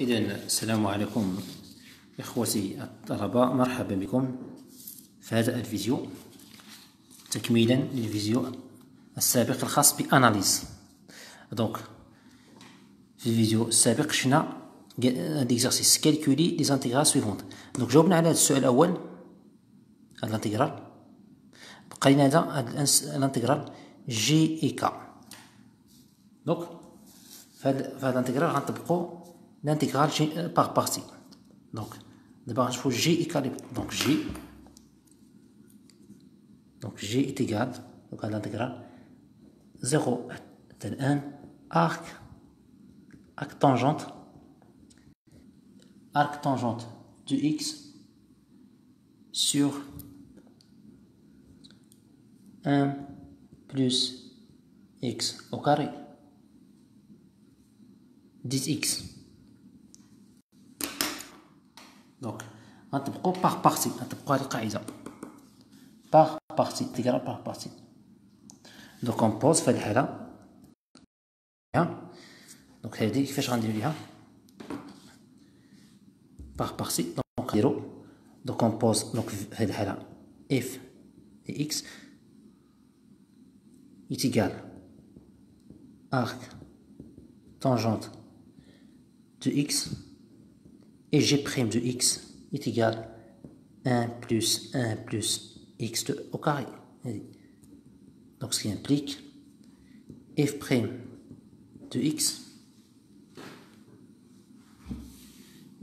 إذا السلام عليكم إخوتي الطلبة، مرحبا بكم في هذا الفيديو تكميلا للفيديو السابق الخاص بأناليز. دونك في الفيديو السابق شفنا ديكزارسيس كالكولي لي زانتيغرال سويفونت. دونك جاوبنا على هذا السؤال الأول، هذا الانتيغرال، بقى لنا هذا الانتيغرال جي إي كا. دونك في هذا الانتيغرال غنطبقو l'intégral par partie. Donc d'abord il faut g égale donc g est égal à l'intégral 0 à 1 arc tangente de x sur 1 plus x au carré 10x. Donc, on va par partie, on va par partie, intégral par partie. Donc, on pose في الحالة. Donc, هذه كيفاش غنديرو ليها؟ par partie. Donc, نديرو. Donc, on pose donc في هذه الحالة f de x est égal arc tangente de x et g' de x est égal 1 plus x au carré. Donc ce qui implique f' de x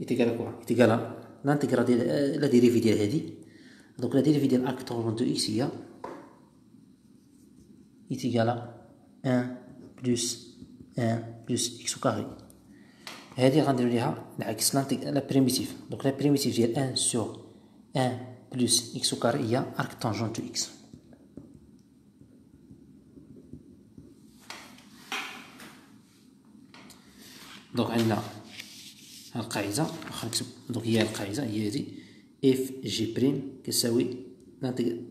est égal à quoi? Est égal à l'intégrale de la dérivée ديال هذه. Donc la dérivée ديال arc tangente de x هي est égal à 1 plus x au carré. هذه غنديرو ليها العكس لا بريميتيف. دونك لا بريميتيف ديال 1 sur 1 plus x au carré هي arc tangente de x. دونك عندنا القاعدة، واخا نكتب دونك هي القاعدة هي هذه اف جي بريم كتساوي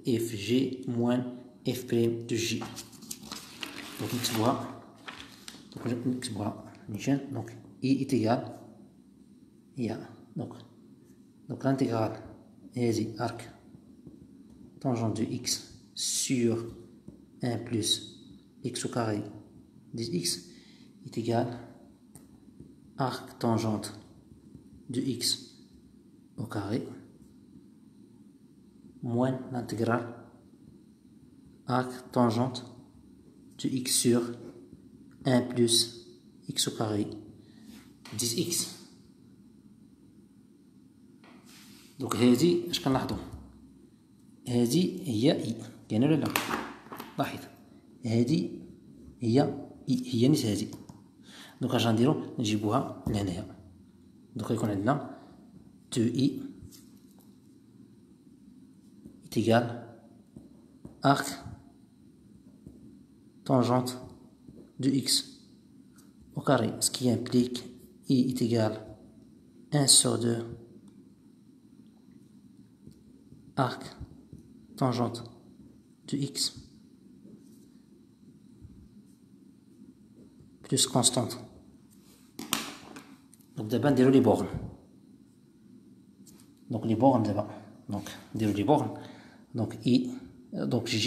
اف جي موان اف بريم دو جي. دونك نكتبوها نيشان. دونك I est égal donc l'intégrale est arc tangente de x sur 1 plus x au carré de x est égal arc tangente de x au carré moins l'intégrale arc tangente de x sur 1 plus x au carré 10x. دونك هذه اش كنلاحظوا؟ هذه هي اي، كاينه ولا لا؟ لاحظ هذه هي نيت هذه. دونك اش غنديرو؟ نجيبوها لهنايا. دونك غيكون عندنا 2i est égal arc tangente de x au carré, ce qui implique I est égal 1 sur 2 arc tangente de x plus constante. Donc d'abord نديرو les bornes. Donc les bornes d'abord. Donc نديرو les bornes. Donc I donc J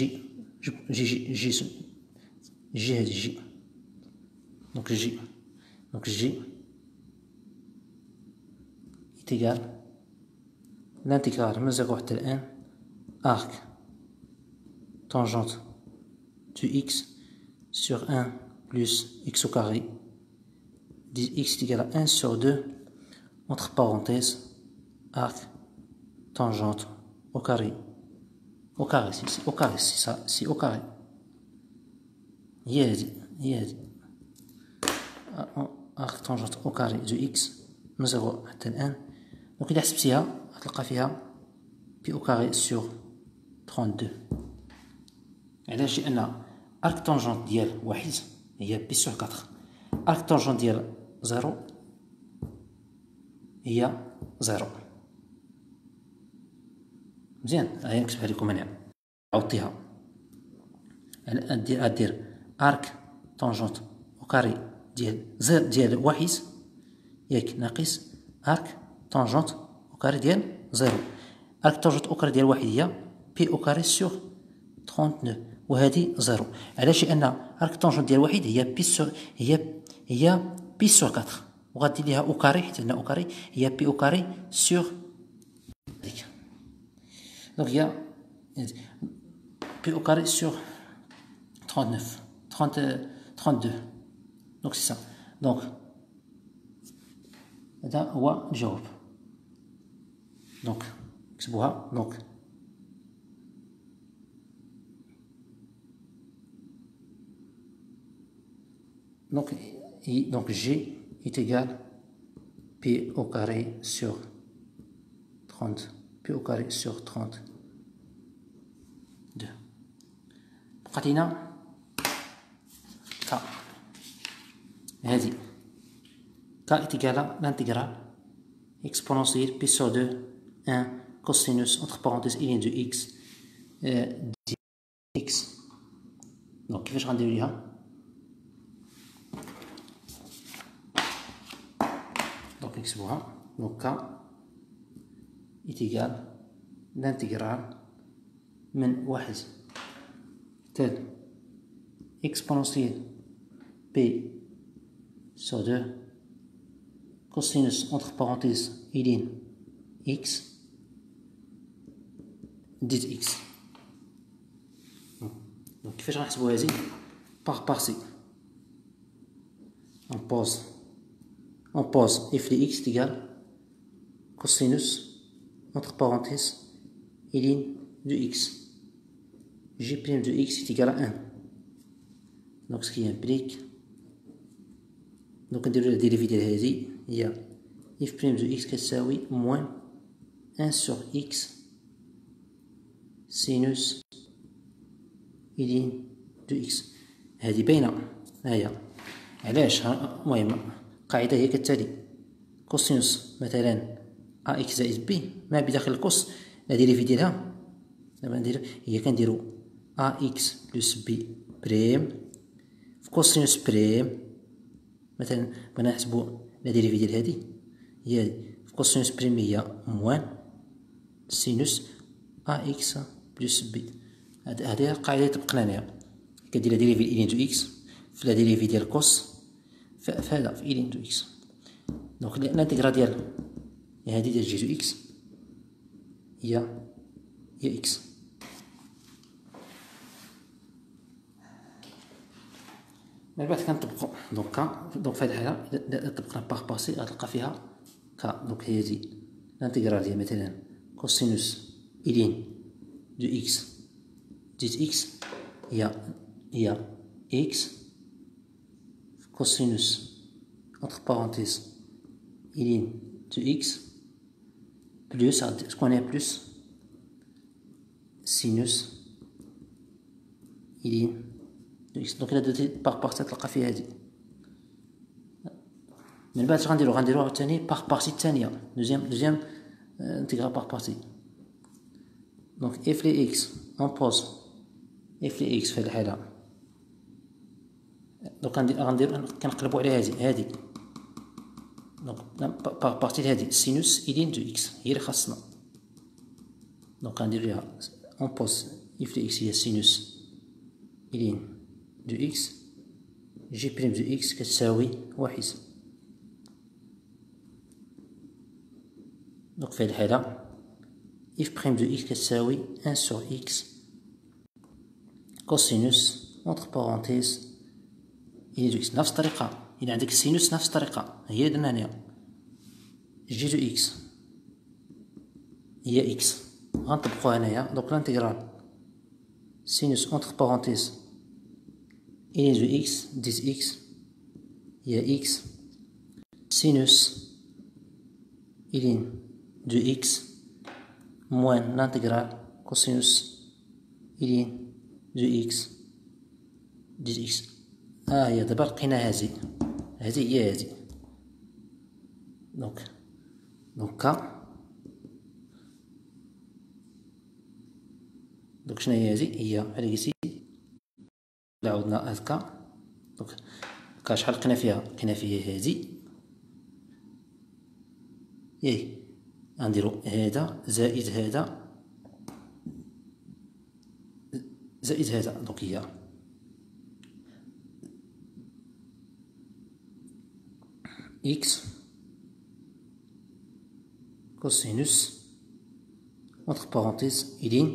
donc J est égal l'intégrale من 0 حتى 1 arc tangente de x sur 1 plus x au carré x est égal à 1 sur 2 entre parenthèses arc tangente au carré c'est ça, c'est au carré. هي هذه arc tangente au carré de x من 0 حتى 1. دونك إلا حسبتيها غتلقى فيها بي au carré sur 32. علاش؟ لأن arc tangente ديال واحد هي بي sur 4، arc tangente ديال 0 هي 0. مزيان، هاهي نكتبها لكم أنا، عوضتيها. دير arc tangente au carré ديال واحد ياك ناقص ارك طونجونت او كاري ديال زيرو. ارك طونجونت او كاري ديال واحد هي بي او كاري سور 39 وهذه زيرو. علاش؟ لان ارك طونجونت ديال واحد هي بي سور هي بي سور 4 وغادي ليها او كاري حيت هنا او كاري هي بي او كاري سور هذيك. دونك هي بي او كاري سور 32. دونك سي سا. دونك هذا هو الجواب. دونك نكتبوها. Donc G est égal P au carré sur 30, P au carré sur 32. بقات لينا K. هذه K est égal à l'intégrale exponentielle P sur 2 1 cosinus entre parenthèses il de x dx. Donc كيفاش غنديرو ليها؟ Donc نكتبوها. Donc K est égal l'intégrale من واحد تال exponentielle P sur 2 cosinus entre parenthèses il x dx. Donc كيفاش غنحسبو هذه؟ par C. On pose f de x est égal cosinus entre parenthèses il de x. G' de x est égal à 1. Donc ce qui implique donc نديرو الديريفي ديال هذه هي f' de x كتساوي moins 1 sur x sinus il de x. هذه باينه هاهي. علاش؟ المهم القاعده هي كالتالي: كوسينوس مثلا ا اكس زائد بي ما بداخل الكوس لا ديريفي ديالها دابا ندير هي كنديرو ا اكس بلس بي بريم في كوسينوس بريم. مثلا بغينا نحسبو لا ديريفي ديال هادي هي في كوسينوس بريم هي موان سينوس ا اكس بلس بي. هذه القاعده اللي طبقنا عليها. كدير لا ديريفي ديال دو اكس في لا ديريفي ديال كوس فهذا في إلين دو إكس. دونك الانتيغرال ديال هادي ديال جي دو إكس هي إكس. من بعد كنطبقو دونك في هاد الحالة إذا طبقنا باغ سي غتلقى فيها دونك هادي الانتيغرال ديال مثلا كوسينوس إلين دو إكس ديت إكس هي إكس cosinus entre parenthèses il de x plus ce qu'on est plus sinus il de x. donc là par تلقى فيها هذه. من بعد غنديرو عاوتاني باغ بارتي الثانيه دوزيام انتيغرال باغ بارتي. دونك اف لي اكس اون بوز اف لي اكس في هذه الحاله. دونك كنقلبو على هادي دونك باغ بارتي هادي سينوس إلين دو إكس هي اللي خاصنا. دونك غندير ليها اون بوز اف دو إكس هي سينوس إلين دو إكس جي بريم دو إكس كتساوي واحد. دونك في هاد الحالة اف بريم دو إكس كتساوي 1 سور إكس كوسينوس اونتر بارونتيز إلين دو إكس. نفس الطريقة إلا عندك السينوس نفس الطريقة هي درنا هنايا جي دو إكس هي إكس غنطبقوها هنايا. دونك لانتيغرال سينوس اونتر بارونتيز إلين دو إكس ديت إكس هي إكس سينوس إلين دو إكس موان لانتيغرال كوسينوس إلين دو إكس ديت إكس. هي دابا لقينا هذه هي هذه. دونك شنو هي هذه؟ هي بحال قلتي لا عاودنا هاد دونك شحال لقينا فيها هذه ياك غنديرو هذا زائد هذا زائد هذا. دونك هي إكس كوسينوس entre parenthèses ln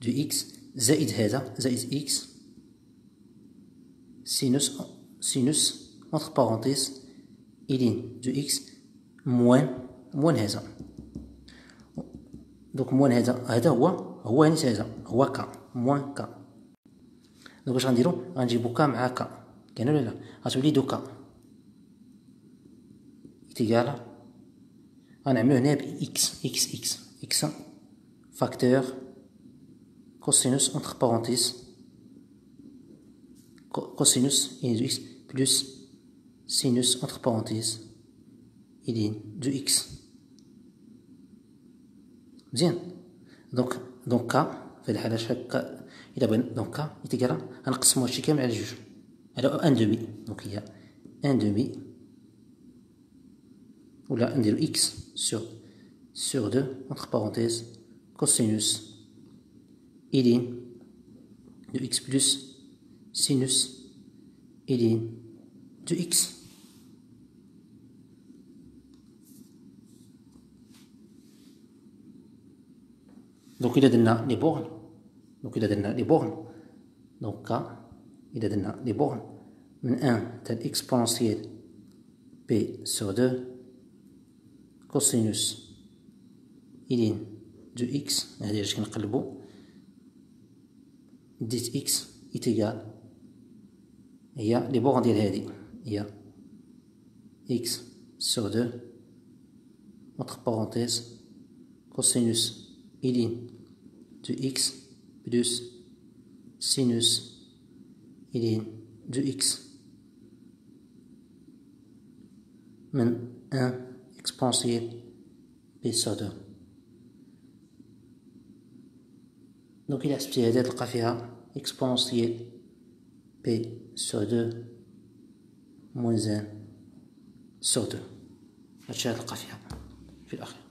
de x زائد هذا زائد إكس sinus entre parenthèses ln de x موان هذا. دونك موان هذا هو يعني هذا هو ك موان ك. دونك واش غنديرو؟ غنجيبو ك مع ك، كاين ولا لا؟ غتولي دو ك إيكال غنعملو هنا ب إكس فاكتور cosinus entre parenthèses cosinus ln de x plus sinus entre parenthèses ln de x. مزيان. دونك ك في هاد الحالة شحال إلا بغينا دونك ك إيكال غنقسمو هادشي كامل على جوج على ان دومي. دونك هي ان دومي ولا نديرو إكس sur 2 entre parenthèses cosinus ln de x plus sinus ln de x. دونك إلا درنا لي بورن دونك ك إلا درنا لي بورن من 1 تاع الإكسبونسيال بي sur 2 cosinus ln de x هادي علاش كنقلبو ديت إكس إيتيكال هي لي بورن ديال هادي هي إكس sur 2 entre parenthèses cosinus ln de x plus sinus ln de x من 1 exponentielle b sur 2. دونك إلا حسبتي هادي تلقى فيها exponentielle b sur 2 moins 1 sur 2. هادشي غتلقى فيها في الأخير.